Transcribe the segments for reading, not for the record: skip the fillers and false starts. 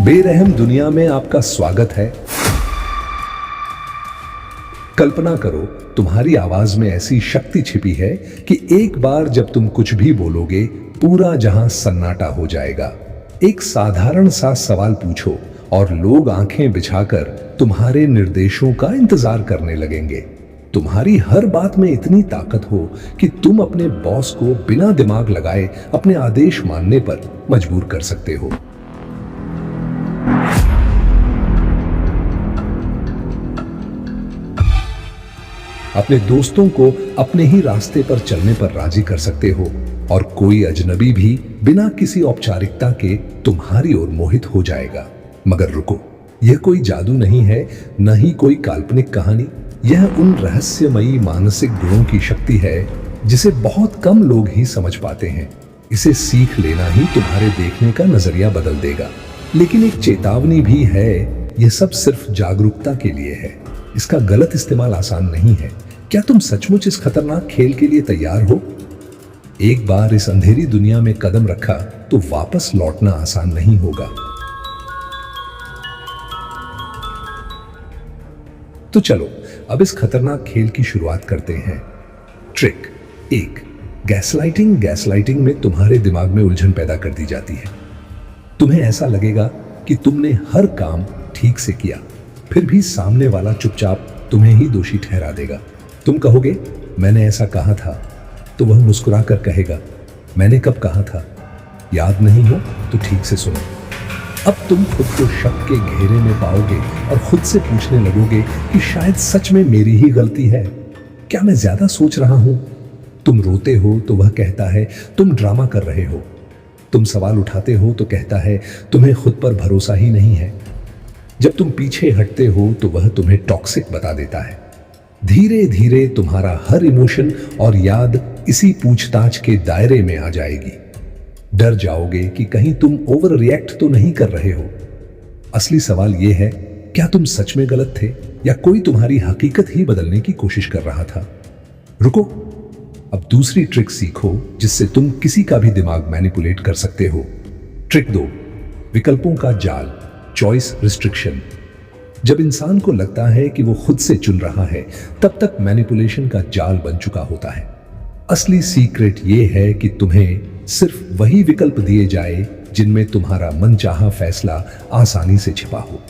बेरहम दुनिया में आपका स्वागत है। कल्पना करो, तुम्हारी आवाज में ऐसी शक्ति छिपी है कि एक बार जब तुम कुछ भी बोलोगे, पूरा जहां सन्नाटा हो जाएगा। एक साधारण सा सवाल पूछो और लोग आंखें बिछाकर तुम्हारे निर्देशों का इंतजार करने लगेंगे। तुम्हारी हर बात में इतनी ताकत हो कि तुम अपने बॉस को बिना दिमाग लगाए अपने आदेश मानने पर मजबूर कर सकते हो। अपने दोस्तों को अपने ही रास्ते पर चलने पर राजी कर सकते हो और कोई अजनबी भी बिना किसी औपचारिकता के तुम्हारी ओर मोहित हो जाएगा। मगर रुको, यह कोई जादू नहीं है, न ही कोई काल्पनिक कहानी। यह उन रहस्यमयी मानसिक गुणों की शक्ति है जिसे बहुत कम लोग ही समझ पाते हैं। इसे सीख लेना ही तुम्हारे देखने का नजरिया बदल देगा। लेकिन एक चेतावनी भी है, यह सब सिर्फ जागरूकता के लिए है। इसका गलत इस्तेमाल आसान नहीं है। क्या तुम सचमुच इस खतरनाक खेल के लिए तैयार हो? एक बार इस अंधेरी दुनिया में कदम रखा तो वापस लौटना आसान नहीं होगा। तो चलो अब इस खतरनाक खेल की शुरुआत करते हैं। Trick 1, gaslighting. गैसलाइटिंग में तुम्हारे दिमाग में उलझन पैदा कर दी जाती है। तुम्हें ऐसा लगेगा कि तुमने हर काम ठीक से किया, फिर भी सामने वाला चुपचाप तुम्हें ही दोषी ठहरा देगा। तुम कहोगे, मैंने ऐसा कहा था, तो वह मुस्कुरा कर कहेगा, मैंने कब कहा था? याद नहीं हो तो ठीक से सुनो। अब तुम खुद को शक के घेरे में पाओगे और खुद से पूछने लगोगे कि शायद सच में मेरी ही गलती है। क्या मैं ज्यादा सोच रहा हूं? तुम रोते हो तो वह कहता है, तुम ड्रामा कर रहे हो। तुम सवाल उठाते हो तो कहता है, तुम्हें खुद पर भरोसा ही नहीं है। जब तुम पीछे हटते हो तो वह तुम्हें टॉक्सिक बता देता है। धीरे धीरे तुम्हारा हर इमोशन और याद इसी पूछताछ के दायरे में आ जाएगी। डर जाओगे कि कहीं तुम ओवर रिएक्ट तो नहीं कर रहे हो। असली सवाल यह है, क्या तुम सच में गलत थे या कोई तुम्हारी हकीकत ही बदलने की कोशिश कर रहा था? रुको, अब दूसरी ट्रिक सीखो जिससे तुम किसी का भी दिमाग मैनिपुलेट कर सकते हो। ट्रिक 2, विकल्पों का जाल, चॉइस रिस्ट्रिक्शन। जब इंसान को लगता है कि वो खुद से चुन रहा है, तब तक मैनिपुलेशन का जाल बन चुका होता है। असली सीक्रेट ये है कि तुम्हें सिर्फ वही विकल्प दिए जाए जिनमें तुम्हारा मनचाहा फैसला आसानी से छिपा हो।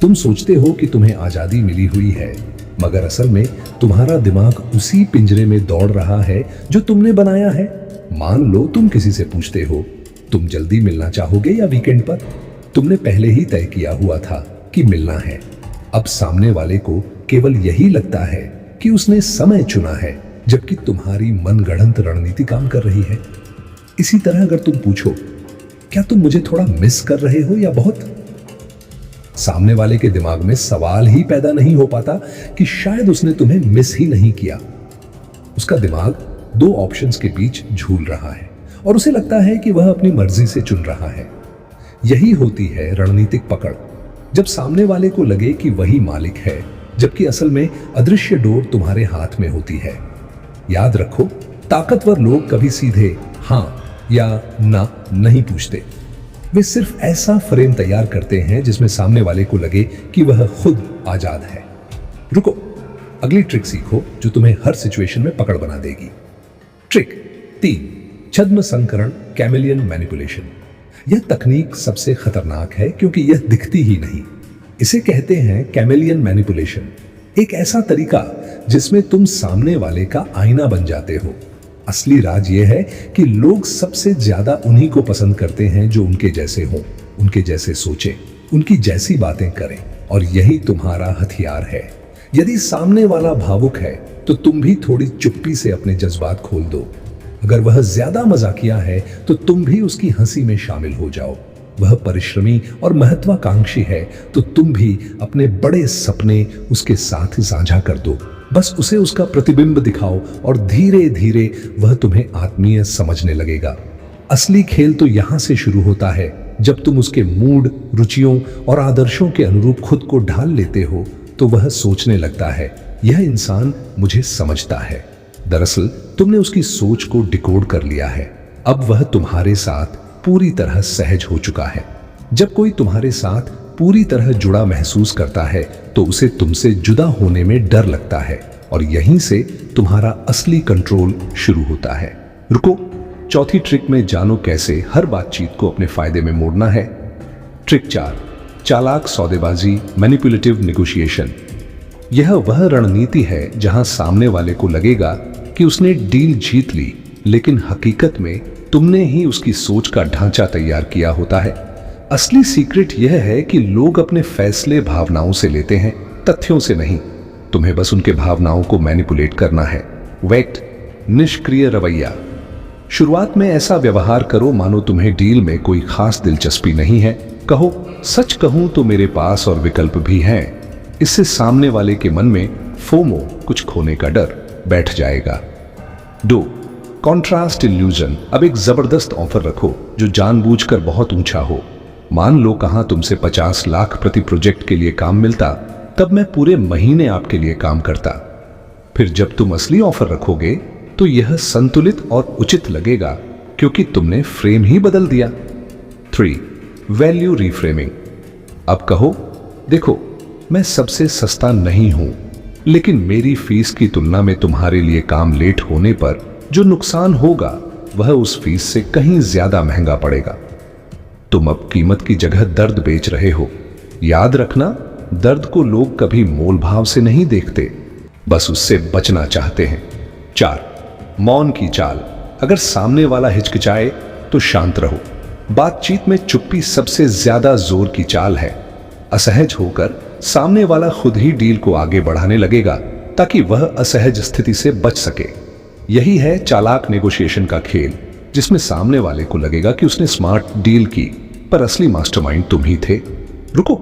तुम सोचते हो कि तुम्हें आजादी मिली हुई है, मगर असल में तुम्हारा दिमाग उसी पिंजरे में दौड़ रहा है जो तुमने बनाया है। मान लो तुम किसी से पूछते हो, तुम जल्दी मिलना चाहोगे या वीकेंड पर? तुमने पहले ही तय किया हुआ था कि मिलना है। अब सामने वाले को केवल यही लगता है कि उसने समय चुना है, जबकि तुम्हारी मनगढ़ंत रणनीति काम कर रही है। इसी तरह अगर तुम पूछो, क्या तुम मुझे थोड़ा मिस कर रहे हो या बहुत? सामने वाले के दिमाग में सवाल ही पैदा नहीं हो पाता कि शायद उसने तुम्हें मिस ही नहीं किया। उसका दिमाग दो ऑप्शंस के बीच झूल रहा है और उसे लगता है कि वह अपनी मर्जी से चुन रहा है। यही होती है रणनीतिक पकड़। जब सामने वाले को लगे कि वही मालिक है, जबकि असल में अदृश्य डोर तुम्हारे हाथ में होती है। याद रखो, ताकतवर लोग कभी सीधे हां या ना नहीं पूछते। वे सिर्फ ऐसा फ्रेम तैयार करते हैं जिसमें सामने वाले को लगे कि वह खुद आजाद है। रुको, अगली ट्रिक सीखो जो तुम्हें हर सिचुएशन में पकड़ बना देगी। ट्रिक 3, छद्म संकरण, कैमेलियन मैनिपुलेशन। यह तकनीक सबसे खतरनाक है क्योंकि यह दिखती ही नहीं। इसे कहते हैं कैमेलियन मैनिपुलेशन। एक ऐसा तरीका जिसमें तुम सामने वाले का आईना बन जाते हो। असली राज यह है कि लोग सबसे ज्यादा उन्हीं को पसंद करते हैं जो उनके जैसे हों, उनके जैसे सोचें, उनकी जैसी बातें करें, और यही तुम्हारा हथियार है। यदि सामने वाला भावुक है तो तुम भी थोड़ी चुप्पी से अपने जज्बात खोल दो। अगर वह ज्यादा मजाकिया है तो तुम भी उसकी हंसी में शामिल हो जाओ। वह परिश्रमी और महत्वाकांक्षी है तो तुम भी अपने बड़े सपने उसके साथ साझा कर दो। बस उसे उसका प्रतिबिंब दिखाओ और धीरे धीरे वह तुम्हें आत्मीय समझने लगेगा। असली खेल तो यहां से शुरू होता है जब तुम उसके मूड, रुचियों और आदर्शों के अनुरूप खुद को ढाल लेते हो तो वह सोचने लगता है, यह इंसान मुझे समझता है। दरअसल तुमने उसकी सोच को डिकोड कर लिया है। अब वह तुम्हारे साथ पूरी तरह सहज हो चुका है। जब कोई तुम्हारे साथ पूरी तरह जुड़ा महसूस करता है तो उसे तुमसे जुदा होने में डर लगता है और यहीं से तुम्हारा असली कंट्रोल शुरू होता है। रुको, चौथी ट्रिक में जानो कैसे हर बातचीत को अपने फायदे में मोड़ना है। ट्रिक 4, चालाक सौदेबाजी, मैनिपुलेटिव नेगोशिएशन। यह वह रणनीति है जहां सामने वाले को लगेगा कि उसने डील जीत ली, लेकिन हकीकत में तुमने ही उसकी सोच का ढांचा तैयार किया होता है। असली सीक्रेट यह है कि लोग अपने फैसले भावनाओं से लेते हैं, तथ्यों से नहीं। तुम्हें बस उनके भावनाओं को मैनिपुलेट करना है। वेट, निष्क्रिय रवैया। शुरुआत में ऐसा व्यवहार करो मानो तुम्हें डील में कोई खास दिलचस्पी नहीं है। कहो, सच कहूं तो मेरे पास और विकल्प भी हैं। इससे सामने वाले के मन में फोमो, कुछ खोने का डर, बैठ जाएगा। 2, कॉन्ट्रास्ट इल्यूजन। अब एक जबरदस्त ऑफर रखो जो जानबूझकर बहुत ऊंचा हो। मान लो कहां तुमसे 50 लाख प्रति प्रोजेक्ट के लिए काम मिलता, तब मैं पूरे महीने आपके लिए काम करता। फिर जब तुम असली ऑफर रखोगे तो यह संतुलित और उचित लगेगा क्योंकि तुमने फ्रेम ही बदल दिया। 3, वैल्यू रिफ्रेमिंग। अब कहो, देखो, मैं सबसे सस्ता नहीं हूं, लेकिन मेरी फीस की तुलना में तुम्हारे लिए काम लेट होने पर जो नुकसान होगा वह उस फीस से कहीं ज्यादा महंगा पड़ेगा। तुम अब कीमत की जगह दर्द बेच रहे हो। याद रखना, दर्द को लोग कभी मोल भाव से नहीं देखते, बस उससे बचना चाहते हैं। 4, मौन की चाल। अगर सामने वाला हिचकिचाए तो शांत रहो। बातचीत में चुप्पी सबसे ज्यादा जोर की चाल है। असहज होकर सामने वाला खुद ही डील को आगे बढ़ाने लगेगा ताकि वह असहज स्थिति से बच सके। यही है चालाक नेगोशिएशन का खेल, जिसमें सामने वाले को लगेगा कि उसने स्मार्ट डील की, पर असली मास्टरमाइंड तुम ही थे। रुको,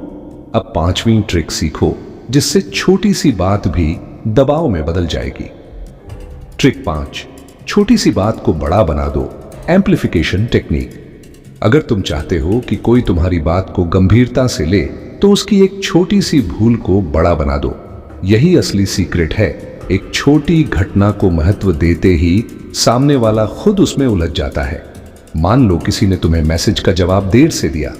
अब 5वीं ट्रिक सीखो जिससे छोटी सी बात भी दबाव में बदल जाएगी। ट्रिक 5, छोटी सी बात को बड़ा बना दो, एम्प्लीफिकेशन टेक्निक। अगर तुम चाहते हो कि कोई तुम्हारी बात को गंभीरता से ले तो उसकी एक छोटी सी भूल को बड़ा बना दो। यही असली सीक्रेट है। एक छोटी घटना को महत्व देते ही सामने वाला खुद उसमें उलझ जाता है। मान लो किसी ने तुम्हें मैसेज का जवाब देर से दिया।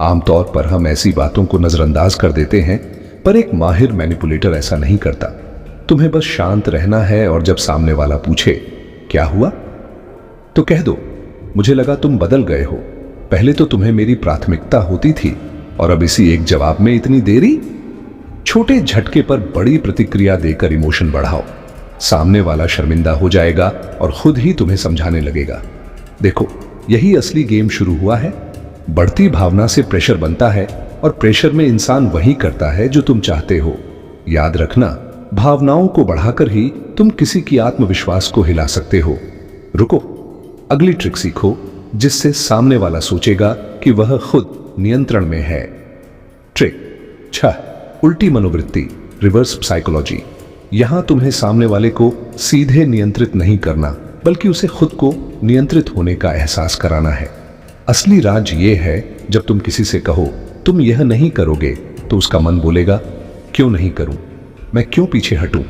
आमतौर पर हम ऐसी बातों को नजरअंदाज कर देते हैं, पर एक माहिर मैनिपुलेटर ऐसा नहीं करता। तुम्हें बस शांत रहना है और जब सामने वाला पूछे क्या हुआ, तो कह दो, मुझे लगा तुम बदल गए हो। पहले तो तुम्हें मेरी प्राथमिकता होती थी और अब इसी एक जवाब में इतनी देरी। छोटे झटके पर बड़ी प्रतिक्रिया देकर इमोशन बढ़ाओ। सामने वाला शर्मिंदा हो जाएगा और खुद ही तुम्हें समझाने लगेगा। देखो, यही असली गेम शुरू हुआ है। बढ़ती भावना से प्रेशर बनता है और प्रेशर में इंसान वही करता है जो तुम चाहते हो। याद रखना, भावनाओं को बढ़ाकर ही तुम किसी की आत्मविश्वास को हिला सकते हो। रुको, अगली ट्रिक सीखो जिससे सामने वाला सोचेगा कि वह खुद नियंत्रण में है। ट्रिक 6, उल्टी मनोवृत्ति, रिवर्स साइकोलॉजी। यहां तुम्हें सामने वाले को सीधे नियंत्रित नहीं करना, बल्कि उसे खुद को नियंत्रित होने का एहसास कराना है। असली राज यह है, जब तुम किसी से कहो तुम यह नहीं करोगे, तो उसका मन बोलेगा, क्यों नहीं करूं, मैं क्यों पीछे हटूं।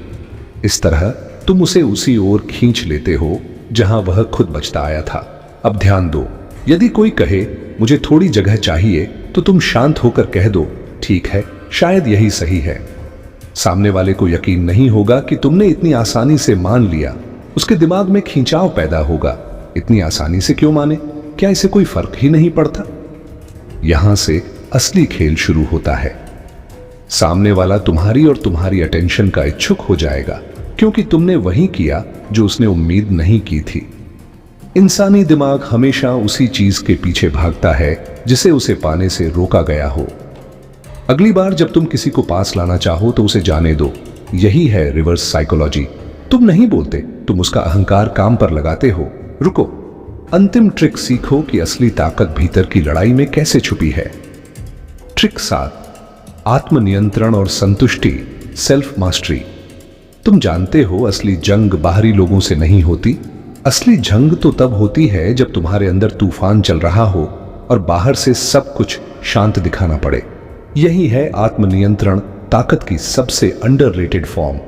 इस तरह तुम उसे उसी ओर खींच लेते हो जहां वह खुद बचता आया था। अब ध्यान दो, यदि कोई कहे मुझे थोड़ी जगह चाहिए, तो तुम शांत होकर कह दो, ठीक है, शायद यही सही है। सामने वाले को यकीन नहीं होगा कि तुमने इतनी आसानी से मान लिया। उसके दिमाग में खिंचाव पैदा होगा, इतनी आसानी से क्यों माने, क्या इसे कोई फर्क ही नहीं पड़ता। यहां से असली खेल शुरू होता है। सामने वाला तुम्हारी और तुम्हारी अटेंशन का इच्छुक हो जाएगा, क्योंकि तुमने वही किया जो उसने उम्मीद नहीं की थी। इंसानी दिमाग हमेशा उसी चीज के पीछे भागता है जिसे उसे पाने से रोका गया हो। अगली बार जब तुम किसी को पास लाना चाहो तो उसे जाने दो। यही है रिवर्स साइकोलॉजी। तुम नहीं बोलते, तुम उसका अहंकार काम पर लगाते हो। रुको, अंतिम ट्रिक सीखो कि असली ताकत भीतर की लड़ाई में कैसे छुपी है। ट्रिक 7, आत्मनियंत्रण और संतुष्टि, सेल्फ मास्टरी। तुम जानते हो, असली जंग बाहरी लोगों से नहीं होती। असली जंग तो तब होती है जब तुम्हारे अंदर तूफान चल रहा हो और बाहर से सब कुछ शांत दिखाना पड़े। यही है आत्मनियंत्रण, ताकत की सबसे अंडररेटेड फॉर्म।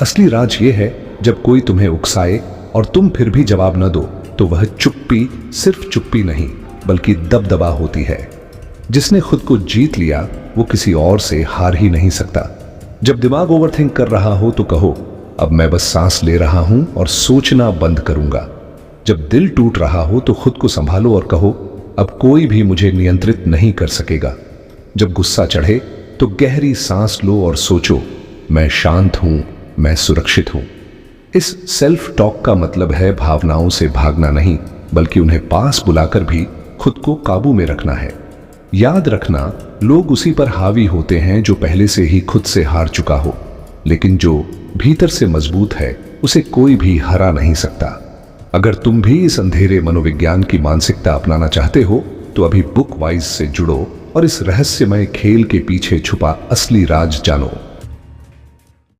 असली राज यह है, जब कोई तुम्हें उकसाए और तुम फिर भी जवाब न दो, तो वह चुप्पी सिर्फ चुप्पी नहीं बल्कि दबदबा होती है। जिसने खुद को जीत लिया वो किसी और से हार ही नहीं सकता। जब दिमाग ओवरथिंक कर रहा हो तो कहो, अब मैं बस सांस ले रहा हूं और सोचना बंद करूंगा। जब दिल टूट रहा हो तो खुद को संभालो और कहो, अब कोई भी मुझे नियंत्रित नहीं कर सकेगा। जब गुस्सा चढ़े तो गहरी सांस लो और सोचो, मैं शांत हूं, मैं सुरक्षित हूं। इस सेल्फ टॉक का मतलब है भावनाओं से भागना नहीं, बल्कि उन्हें पास बुलाकर भी खुद को काबू में रखना है। याद रखना, लोग उसी पर हावी होते हैं जो पहले से ही खुद से हार चुका हो, लेकिन जो भीतर से मजबूत है उसे कोई भी हरा नहीं सकता। अगर तुम भी इस अंधेरे मनोविज्ञान की मानसिकता अपनाना चाहते हो तो अभी बुक वाइज से जुड़ो और इस रहस्यमय खेल के पीछे छुपा असली राज जानो।